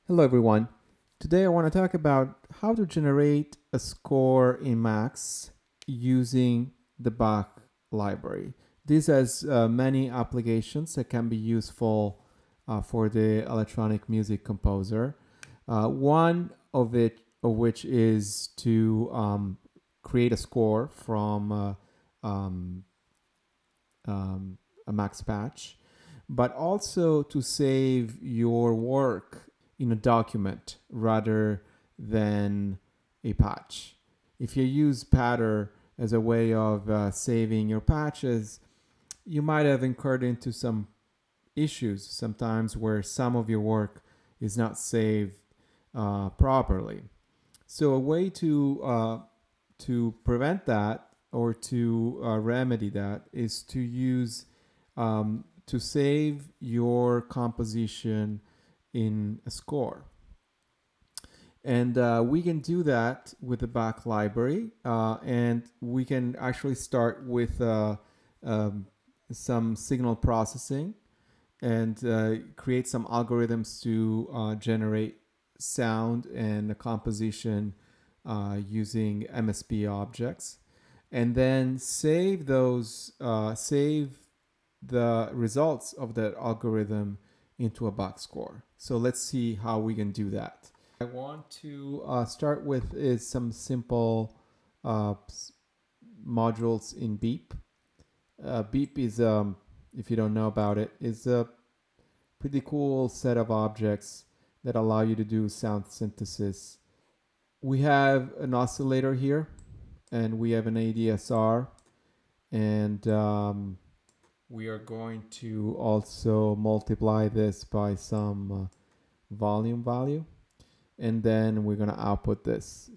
Hello everyone. Today I want to talk about how to generate a score in Max using the Bach library. This has many applications that can be useful for the electronic music composer. One of which is to create a score from um, a Max patch, but also to save your work in a document rather than a patch. If you use Patter as a way of saving your patches, you might have incurred into some issues sometimes where some of your work is not saved properly. So a way to prevent that or to remedy that is to use to save your composition in a score. And we can do that with the Bach library. And we can actually start with um, some signal processing and create some algorithms to generate sound and a composition using MSP objects. And then save the results of that algorithm into a bach score. So let's see how we can do that. I want to start with is some simple uh, modules in Beep. Beep is, if you don't know about it, is a pretty cool set of objects that allow you to do sound synthesis. We have an oscillator here, and we have an ADSR, and we are going to also multiply this by some volume value, and then we're going to output this.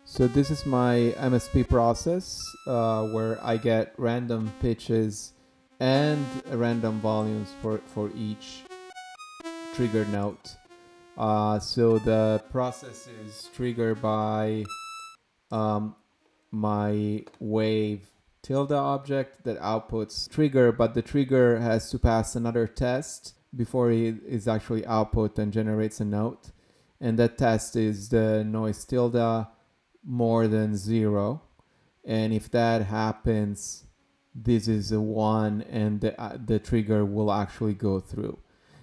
So this is my MSP process where I get random pitches and random volumes for each trigger note. So the process is triggered by my wave tilde object that outputs trigger, but the trigger has to pass another test before it is actually output and generates a note. And that test is the noise tilde more than 0. And if that happens, this is a 1 and the trigger will actually go through.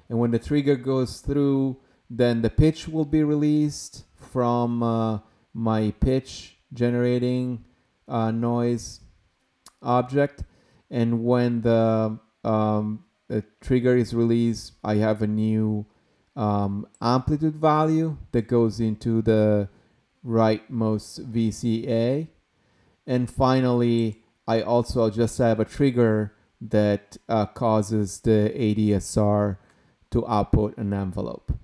And when the trigger goes through, then the pitch will be released from my pitch generating noise object. And when the trigger is released, I have a new amplitude value that goes into the rightmost VCA. And finally, I also just have a trigger that causes the ADSR to output an envelope.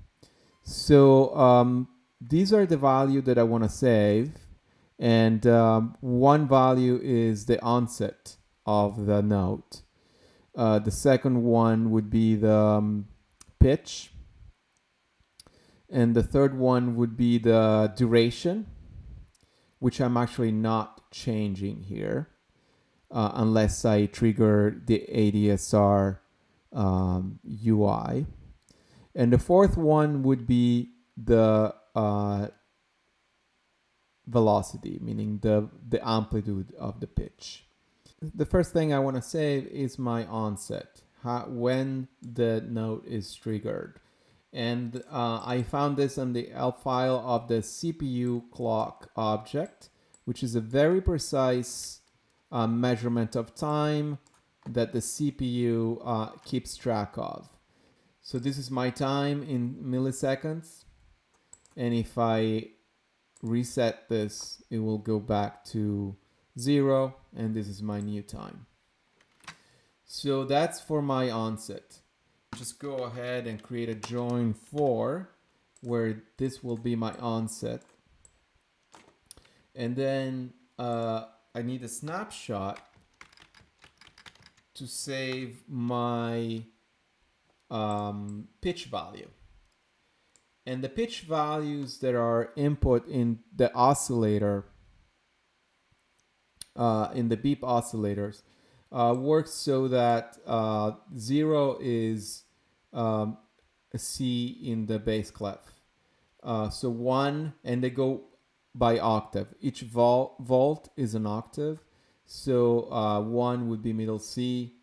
So these are the value that I want to save. And one value is the onset of the note. The second one would be the pitch. And the third one would be the duration, which I'm actually not changing here unless I trigger the ADSR UI. And the fourth one would be the velocity, meaning the amplitude of the pitch. The first thing I want to save is my onset, when the note is triggered. And I found this on the L file of the CPU clock object, which is a very precise measurement of time that the CPU keeps track of. So this is my time in milliseconds. And if I reset this, it will go back to 0. And this is my new time. So that's for my onset. Just go ahead and create a join for where this will be my onset. And then I need a snapshot to save my pitch value. And the pitch values that are input in the oscillator, in the beep oscillators, works so that 0 is a C in the bass clef. So 1, and they go by octave. Each volt is an octave. So 1 would be middle C,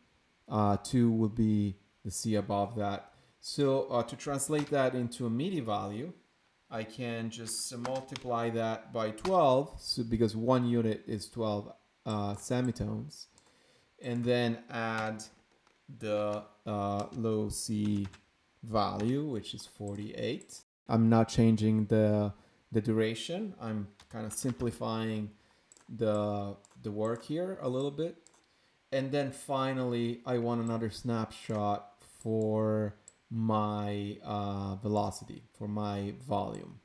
2 would be the C above that. So to translate that into a MIDI value, I can just multiply that by 12, so because 1 unit is 12 semitones, and then add the low C value, which is 48. I'm not changing the duration. I'm kind of simplifying the work here a little bit. And then finally, I want another snapshot for my velocity, for my volume.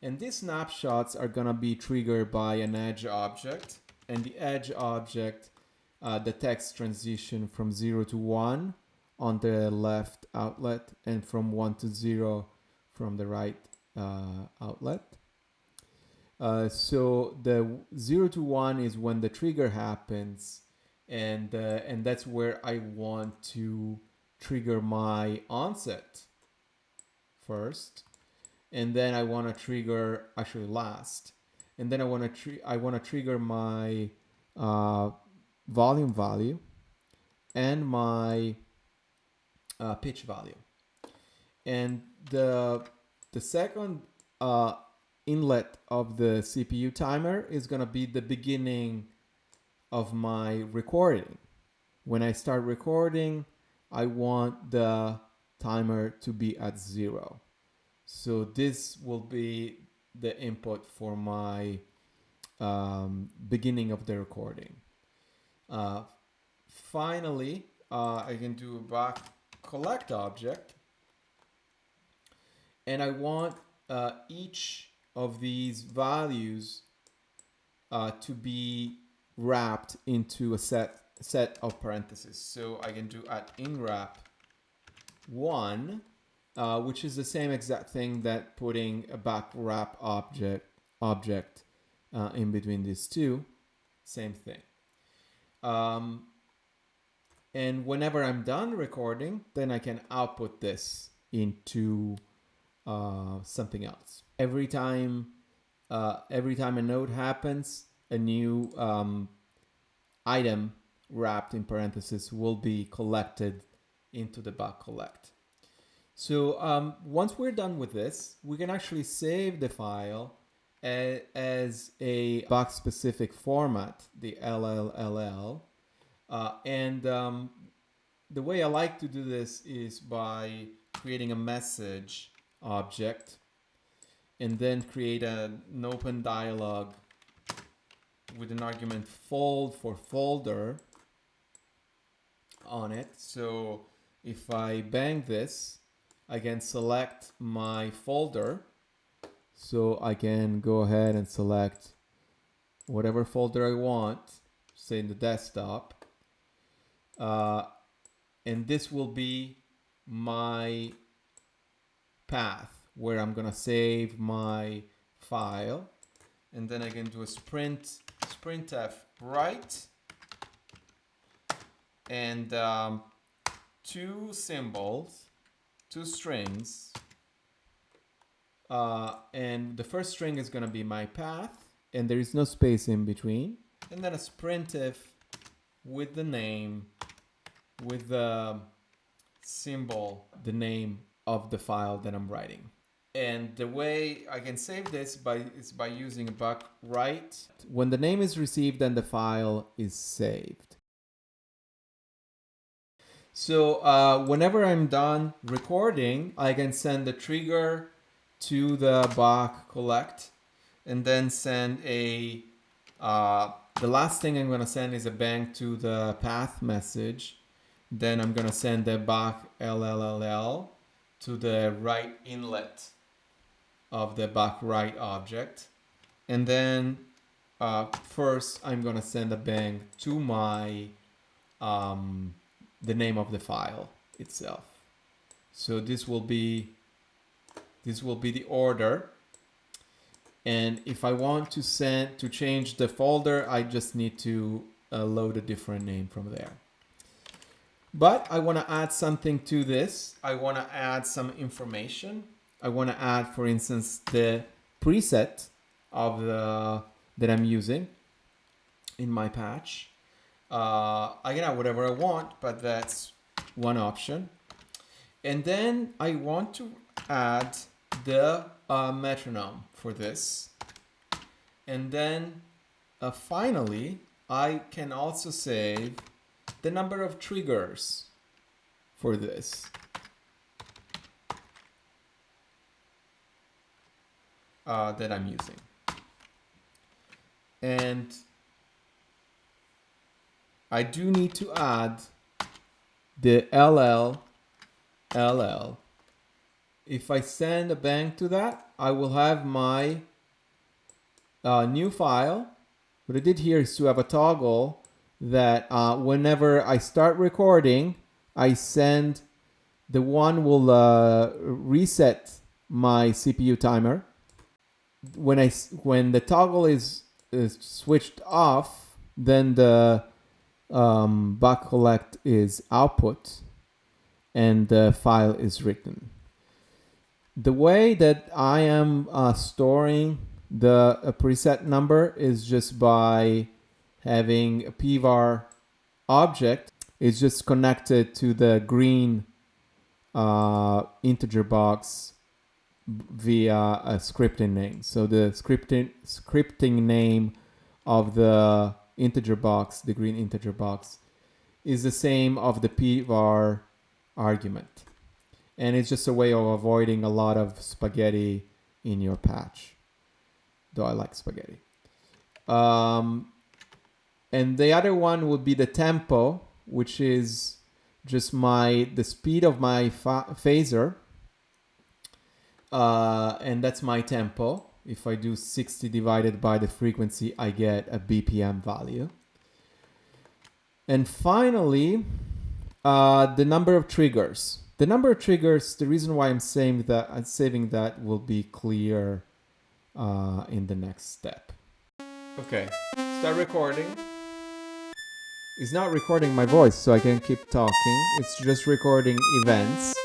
And these snapshots are gonna be triggered by an edge object, and the edge object detects transition from 0 to 1 on the left outlet and from 1 to 0 from the right outlet. So the 0 to 1 is when the trigger happens, and that's where I want to trigger my onset first, and then I want to trigger actually last, and then I want to trigger my volume value and my pitch value. And the second inlet of the CPU timer is going to be the beginning of my recording. When I start recording, I want the timer to be at 0. So this will be the input for my beginning of the recording. Finally, I can do a bach collect object, and I want each of these values to be wrapped into a set of parentheses. So I can do at inwrap 1, which is the same exact thing that putting a bach wrap object in between these two. Same thing. And whenever I'm done recording, then I can output this into something else. Every time a note happens, a new item wrapped in parentheses will be collected into the bach collect. So once we're done with this, we can actually save the file as a Bach specific format, the LLLL. And the way I like to do this is by creating a message object and then create an open dialog with an argument fold for folder on it. So if I bang this, I can select my folder. So I can go ahead and select whatever folder I want, say in the desktop. And this will be my path where I'm gonna save my file. And then I can do a sprintf write and 2 symbols, 2 strings, and the first string is going to be my path, and there is no space in between, and then a sprintf with the name, with the symbol, the name of the file that I'm writing. And the way I can save this is by using bach.write. When the name is received, then the file is saved. So whenever I'm done recording, I can send the trigger to the bach collect, and then send a the last thing I'm going to send is a bang to the path message. Then I'm going to send the bach LLLL to the right inlet of the bach.write object, and then first I'm going to send a bang to my the name of the file itself. So this will be the order, and if I want to change the folder, I just need to load a different name from there. But I want to add something to this. I want to add some information. I want to add, for instance, the preset of that I'm using in my patch. I can add whatever I want, but that's one option. And then I want to add the metronome for this. And then finally, I can also save the number of triggers for this. That I'm using. And I do need to add the LL. If I send a bang to that, I will have my new file. What I did here is to have a toggle that whenever I start recording, I send the one will reset my CPU timer. When the toggle is switched off, then the bach collect is output and the file is written. The way that I am storing the preset number is just by having a pvar object. It's just connected to the green integer box via a scripting name. So the scripting name of the integer box, the green integer box, is the same of the pvar argument. And it's just a way of avoiding a lot of spaghetti in your patch. Though I like spaghetti. And the other one would be the tempo, which is just the speed of my phaser. And that's my tempo. If I do 60 divided by the frequency, I get a BPM value. And finally, the number of triggers. The number of triggers, the reason why I'm saving that will be clear in the next step. Okay, start recording. It's not recording my voice, so I can keep talking. It's just recording events.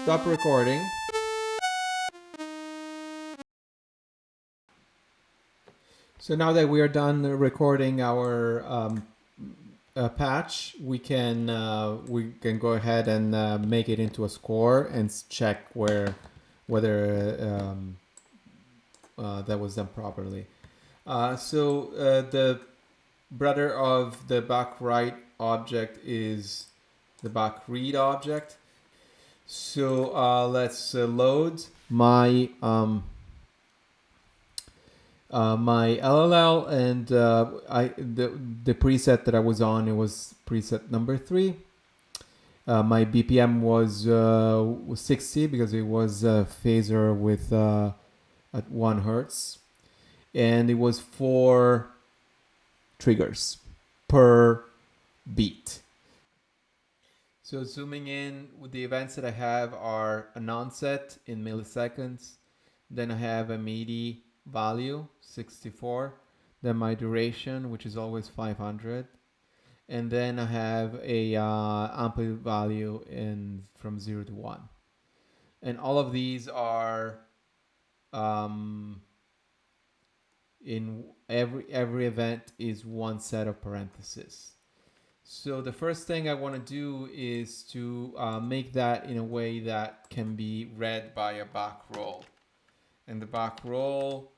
Stop recording. So now that we are done recording our patch, we can go ahead and make it into a score and check whether that was done properly. So the brother of the bach.write object is the bach.read object. So let's load my my LLL, and the preset that I was on, it was preset number 3. My BPM was 60 because it was a phaser with at 1 hertz, and it was 4 triggers per beat. So zooming in, with the events that I have are an onset in milliseconds, then I have a MIDI value 64, then my duration, which is always 500, and then I have a amplitude value from 0 to 1, and all of these are in every event is one set of parentheses. So the first thing I want to do is to make that in a way that can be read by a Bach roll. And the Bach roll,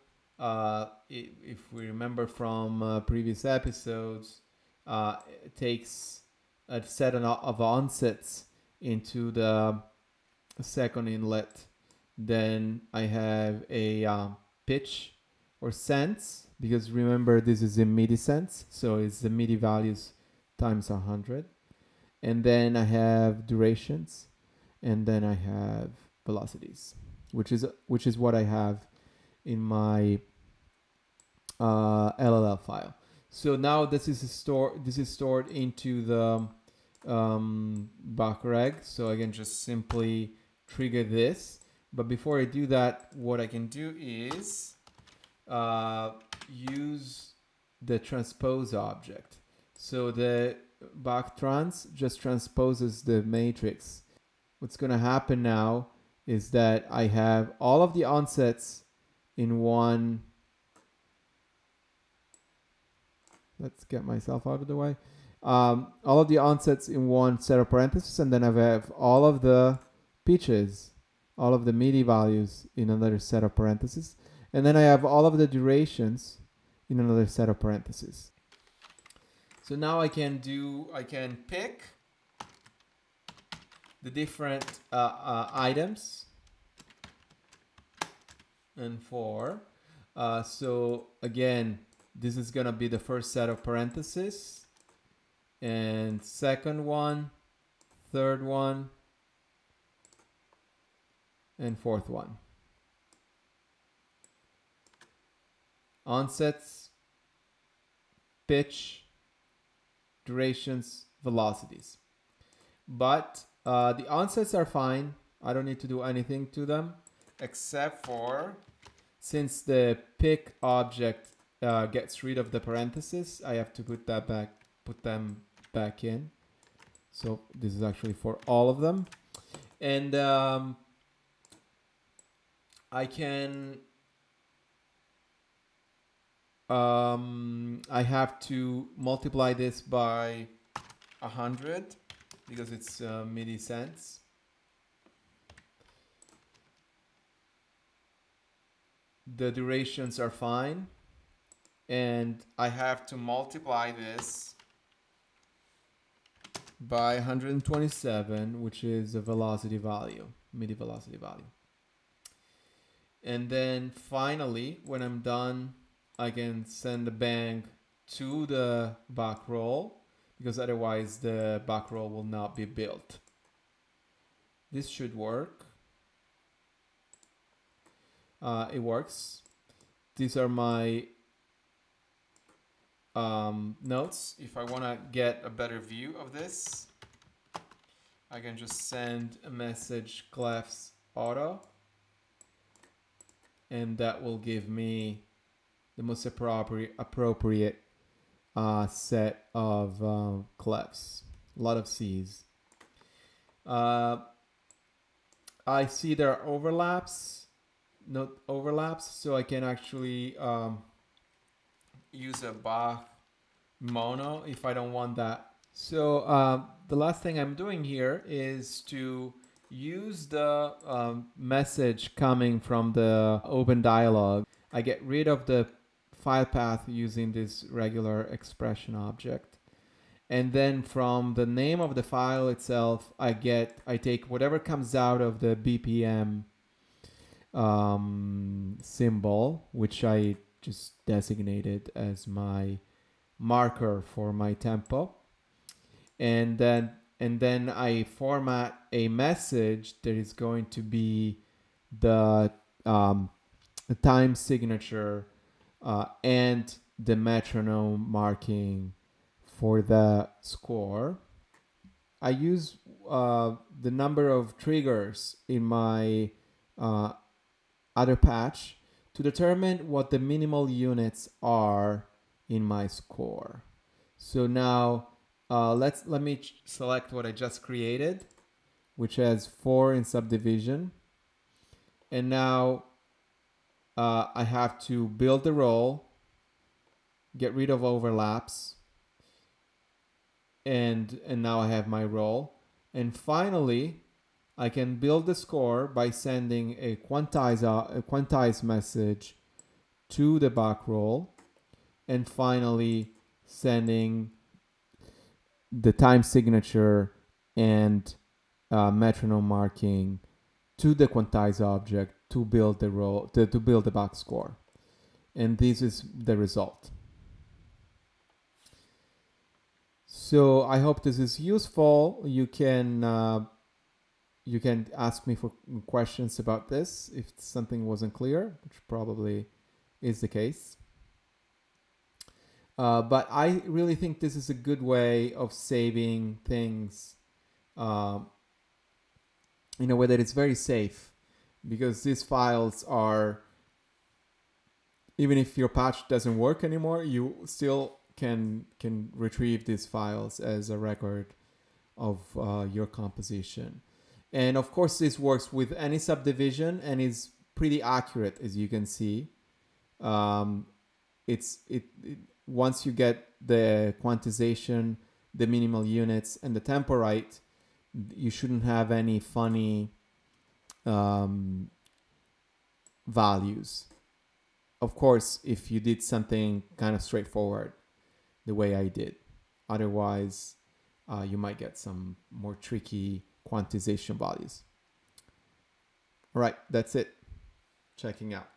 if we remember from previous episodes, it takes a set of onsets into the second inlet. Then I have a pitch or sense, because remember this is in MIDI sense, so it's the MIDI values times 100. And then I have durations, and then I have velocities, which is what I have in my LLL file. So now this is stored into the bach.reg, so I can just simply trigger this. But before I do that, what I can do is use the transpose object. So the bach.trans just transposes the matrix. What's going to happen now is that I have all of the onsets in one. Let's get myself out of the way. All of the onsets in one set of parentheses, and then I have all of the pitches, all of the MIDI values in another set of parentheses, and then I have all of the durations in another set of parentheses. So now I can pick the different items and so again, this is gonna be the first set of parentheses, and second one, third one, and fourth one. Onsets, pitch, durations, velocities. But the onsets are fine. I don't need to do anything to them, except for, since the pick object gets rid of the parentheses, I have to put them back in. So this is actually for all of them. And I have to multiply this by 100 because it's MIDI cents. The durations are fine, and I have to multiply this by 127, which is a velocity value, MIDI velocity value. And then finally, when I'm done, I can send the bang to the Bach roll, because otherwise the Bach roll will not be built. This should work. It works. These are my notes. If I want to get a better view of this, I can just send a message clefs auto, and that will give me the most appropriate set of clefs. A lot of C's. I see there are note overlaps, so I can actually use a Bach mono if I don't want that. So the last thing I'm doing here is to use the message coming from the open dialog. I get rid of the file path using this regular expression object. And then from the name of the file itself, I take whatever comes out of the BPM symbol, which I just designated as my marker for my tempo, and then I format a message that is going to be the time signature and the metronome marking for the score. I use the number of triggers in my other patch to determine what the minimal units are in my score. So now let me select what I just created, which has 4 in subdivision. And now I have to build the roll, get rid of overlaps, and now I have my roll. And finally, I can build the score by sending a quantize message to the Bach roll, and finally sending the time signature and metronome marking to the quantize object to build the roll, to build the Bach score. And this is the result. So I hope this is useful. You can ask me for questions about this if something wasn't clear, which probably is the case. But I really think this is a good way of saving things in a way that it's very safe, because these files are, even if your patch doesn't work anymore, you still can retrieve these files as a record of your composition. And of course, this works with any subdivision and is pretty accurate, as you can see. Once you get the quantization, the minimal units, and the tempo right, you shouldn't have any funny values. Of course, if you did something kind of straightforward, the way I did. Otherwise, you might get some more tricky quantization values. All right, that's it. Checking out.